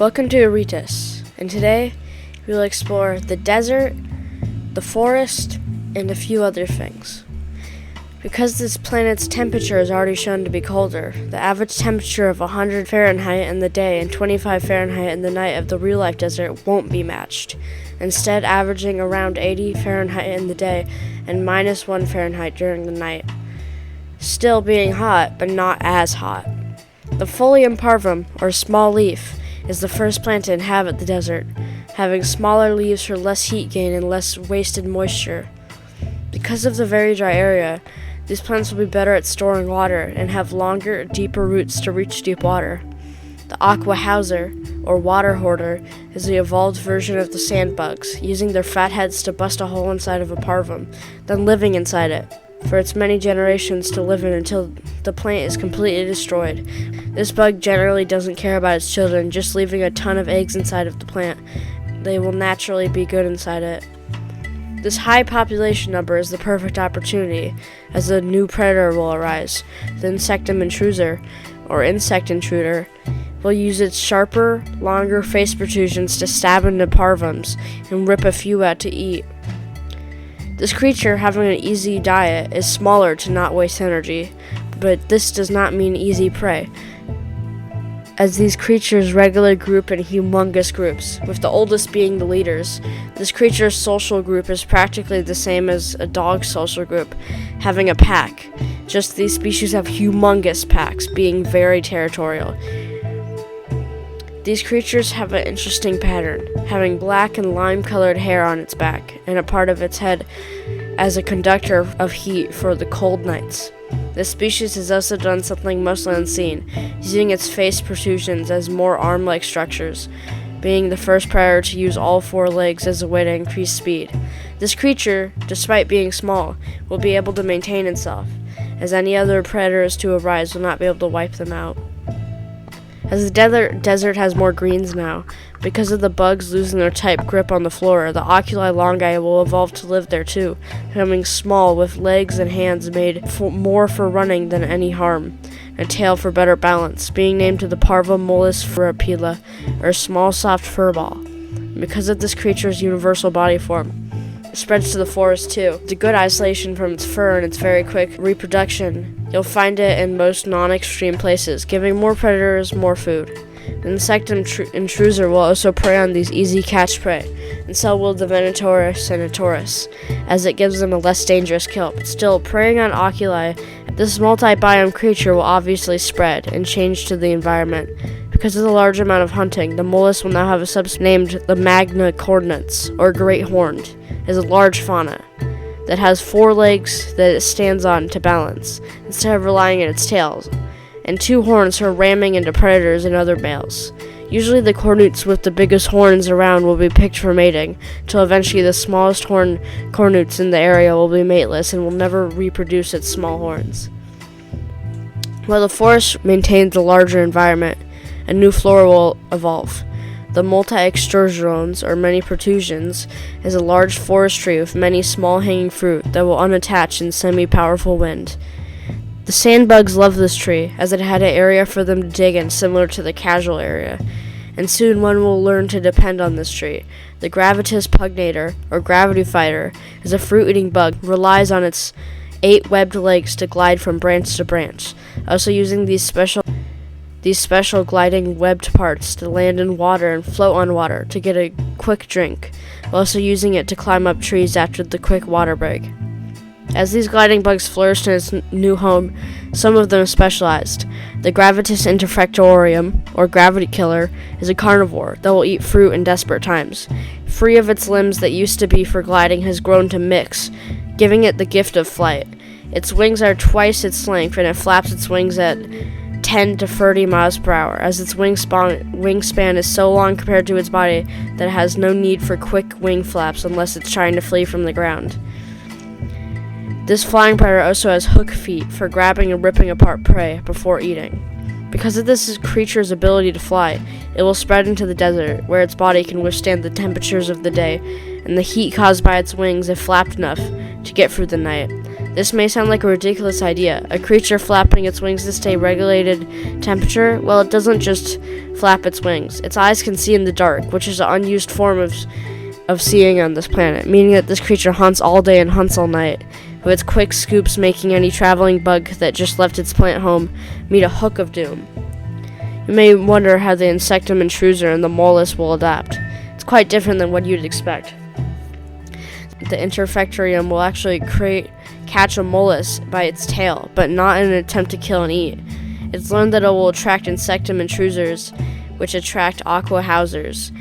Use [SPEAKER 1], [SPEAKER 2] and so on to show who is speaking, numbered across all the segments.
[SPEAKER 1] Welcome to Aritas, and today we will explore the desert, the forest, and a few other things. Because this planet's temperature is already shown to be colder, the average temperature of 100 Fahrenheit in the day and 25 Fahrenheit in the night of the real-life desert won't be matched, instead averaging around 80 Fahrenheit in the day and -1 Fahrenheit during the night. Still being hot, but not as hot. The Folium parvum, or small leaf, is the first plant to inhabit the desert, having smaller leaves for less heat gain and less wasted moisture. Because of the very dry area, these plants will be better at storing water and have longer, deeper roots to reach deep water. The aqua hauser, or water hoarder, is the evolved version of the sand bugs, using their fat heads to bust a hole inside of a parvum, then living inside it, for its many generations to live in until the plant is completely destroyed. This bug generally doesn't care about its children, just leaving a ton of eggs inside of the plant. They will naturally be good inside it. This high population number is the perfect opportunity, as a new predator will arise. The insectum intruder, or insect intruder, will use its sharper, longer face protrusions to stab into parvums and rip a few out to eat. This creature, having an easy diet, is smaller to not waste energy, but this does not mean easy prey, as these creatures regularly group in humongous groups, with the oldest being the leaders. This creature's social group is practically the same as a dog's social group, having a pack. Just these species have humongous packs, being very territorial. These creatures have an interesting pattern, having black and lime-colored hair on its back, and a part of its head as a conductor of heat for the cold nights. This species has also done something mostly unseen, using its face protrusions as more arm-like structures, being the first predator to use all four legs as a way to increase speed. This creature, despite being small, will be able to maintain itself, as any other predators to arise will not be able to wipe them out. As the desert has more greens now, because of the bugs losing their tight grip on the flora, the oculi longi will evolve to live there too, becoming small with legs and hands made more for running than any harm, and a tail for better balance, being named to the Parva mollis furapila, or small soft furball. Because of this creature's universal body form, it spreads to the forest too. The good isolation from its fur and its very quick reproduction, you'll find it in most non-extreme places, giving more predators more food. The insectum intruder will also prey on these easy catch prey, and so will the Venatoris and Taurus, as it gives them a less dangerous kill. But still, preying on oculi, this multi-biome creature will obviously spread and change to the environment. Because of the large amount of hunting, the mollusk will now have a subspecies named the magna cornuts, or great horned, is a large fauna that has 4 legs that it stands on to balance, instead of relying on its tails, and 2 horns for ramming into predators and other males. Usually the cornuts with the biggest horns around will be picked for mating, till eventually the smallest cornuts in the area will be mateless and will never reproduce its small horns. While the forest maintains a larger environment, a new flora will evolve. The multi-extrusions, or many protrusions, is a large forest tree with many small hanging fruit that will unattach in semi-powerful wind. The sandbugs love this tree, as it had an area for them to dig in similar to the casual area, and soon one will learn to depend on this tree. The gravitas pugnator, or gravity fighter, is a fruit-eating bug, relies on its 8 webbed legs to glide from branch to branch, also using these special gliding webbed parts to land in water and float on water to get a quick drink, while also using it to climb up trees after the quick water break. As these gliding bugs flourished in its new home, some of them specialized. The Gravitas interfectorium, or gravity killer, is a carnivore that will eat fruit in desperate times. Free of its limbs that used to be for gliding has grown to mix, giving it the gift of flight. Its wings are twice its length, and it flaps its wings at 10 to 30 miles per hour, as its wingspan is so long compared to its body that it has no need for quick wing flaps unless it's trying to flee from the ground. This flying predator also has hook feet for grabbing and ripping apart prey before eating. Because of this creature's ability to fly, it will spread into the desert, where its body can withstand the temperatures of the day and the heat caused by its wings if flapped enough to get through the night. This may sound like a ridiculous idea. A creature flapping its wings to stay regulated temperature? Well, it doesn't just flap its wings. Its eyes can see in the dark, which is an unused form of seeing on this planet, meaning that this creature hunts all day and hunts all night, with its quick scoops making any traveling bug that just left its plant home meet a hook of doom. You may wonder how the insectum intruser and the mollusk will adapt. It's quite different than what you'd expect. The interfectorium will actually catch a mollusk by its tail, but not in an attempt to kill and eat. It's learned that it will attract insectum intrusers, which attract aqua housers,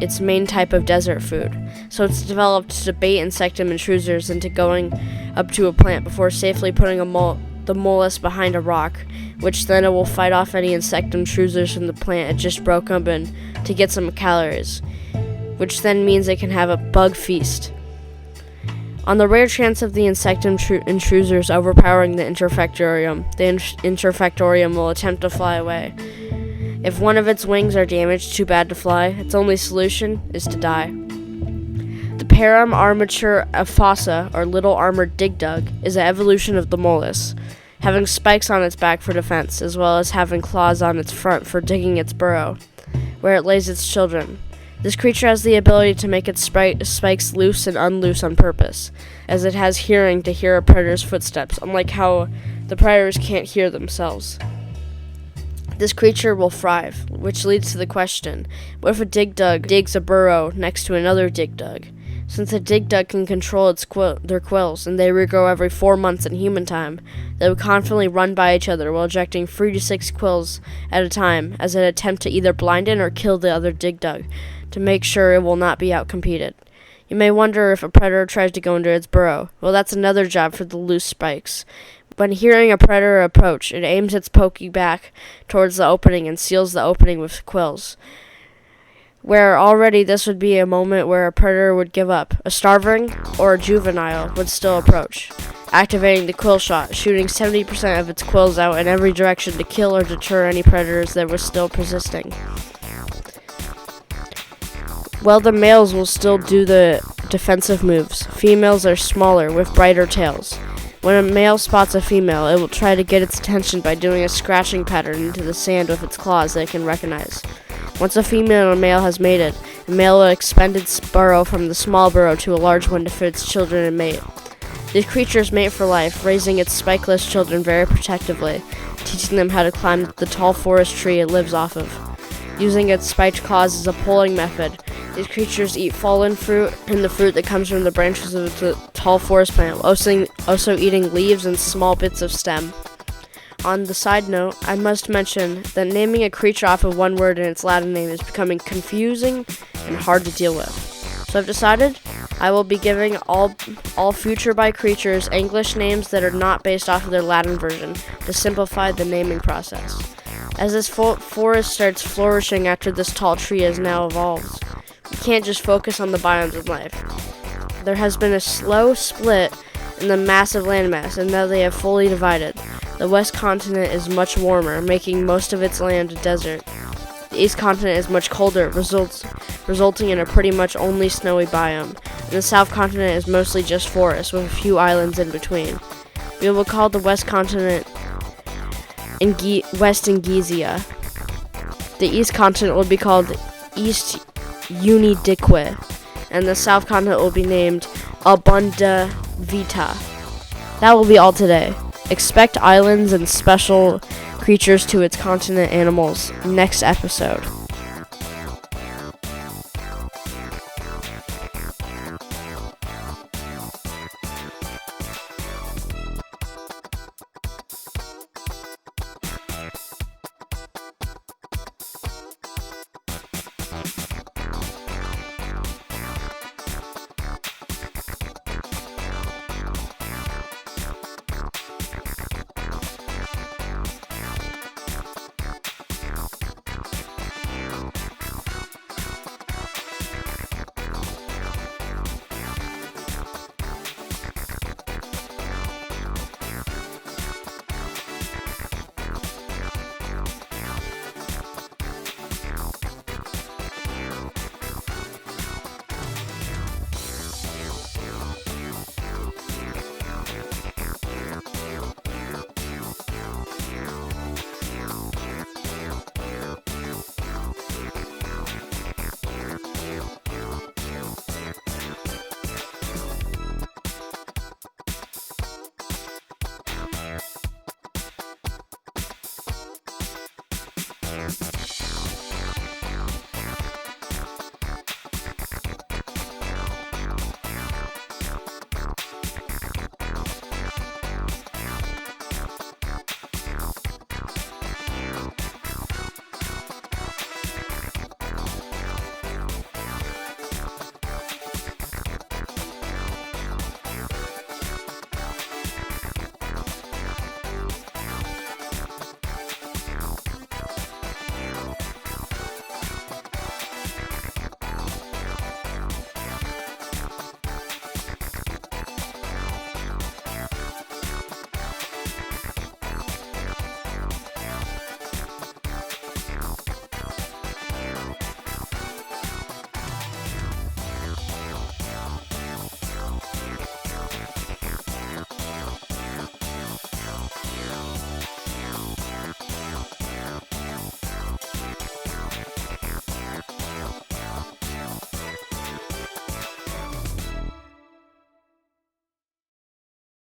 [SPEAKER 1] its main type of desert food. So it's developed to bait insectum intrusers into going up to a plant before safely putting the mollusk behind a rock, which then it will fight off any insectum intrusers from the plant it just broke open to get some calories, which then means it can have a bug feast. On the rare chance of the insectum intrusers overpowering the interfectorium will attempt to fly away. If one of its wings are damaged too bad to fly, its only solution is to die. The parum armature aphosa, or little armored dig dug, is an evolution of the mollusk, having spikes on its back for defense, as well as having claws on its front for digging its burrow, where it lays its children. This creature has the ability to make its spikes loose and unloose on purpose, as it has hearing to hear a predator's footsteps, unlike how the predators can't hear themselves. This creature will thrive, which leads to the question, what if a dig dug digs a burrow next to another dig dug? Since a dig dug can control their quills, and they regrow every 4 months in human time, they would confidently run by each other while ejecting 3 to 6 quills at a time as an attempt to either blinden or kill the other dig dug, to make sure it will not be outcompeted. You may wonder if a predator tries to go into its burrow. Well, that's another job for the loose spikes. When hearing a predator approach, it aims its pokey back towards the opening and seals the opening with quills. Where already this would be a moment where a predator would give up. A starveling or a juvenile would still approach, activating the quill shot, shooting 70% of its quills out in every direction to kill or deter any predators that were still persisting. Well, the males will still do the defensive moves. Females are smaller, with brighter tails. When a male spots a female, it will try to get its attention by doing a scratching pattern into the sand with its claws that it can recognize. Once a female and a male has mated, the male will expend its burrow from the small burrow to a large one to fit its children and mate. These creatures mate for life, raising its spikeless children very protectively, teaching them how to climb the tall forest tree it lives off of. Using its spiked claws as a pulling method, these creatures eat fallen fruit and the fruit that comes from the branches of the tall forest plant, also eating leaves and small bits of stem. On the side note, I must mention that naming a creature off of one word in its Latin name is becoming confusing and hard to deal with. So I've decided I will be giving all future by creatures English names that are not based off of their Latin version to simplify the naming process. As this forest starts flourishing after this tall tree has now evolved, we can't just focus on the biomes of life. There has been a slow split in the massive landmass, and now they have fully divided. The west continent is much warmer, making most of its land a desert. The east continent is much colder, resulting in a pretty much only snowy biome, and the south continent is mostly just forest, with a few islands in between. We will call the west continent West Ingizia. The east continent will be called East Unidique, and the south continent will be named Abunda Vita. That will be all today. Expect islands and special creatures to its continent animals next episode.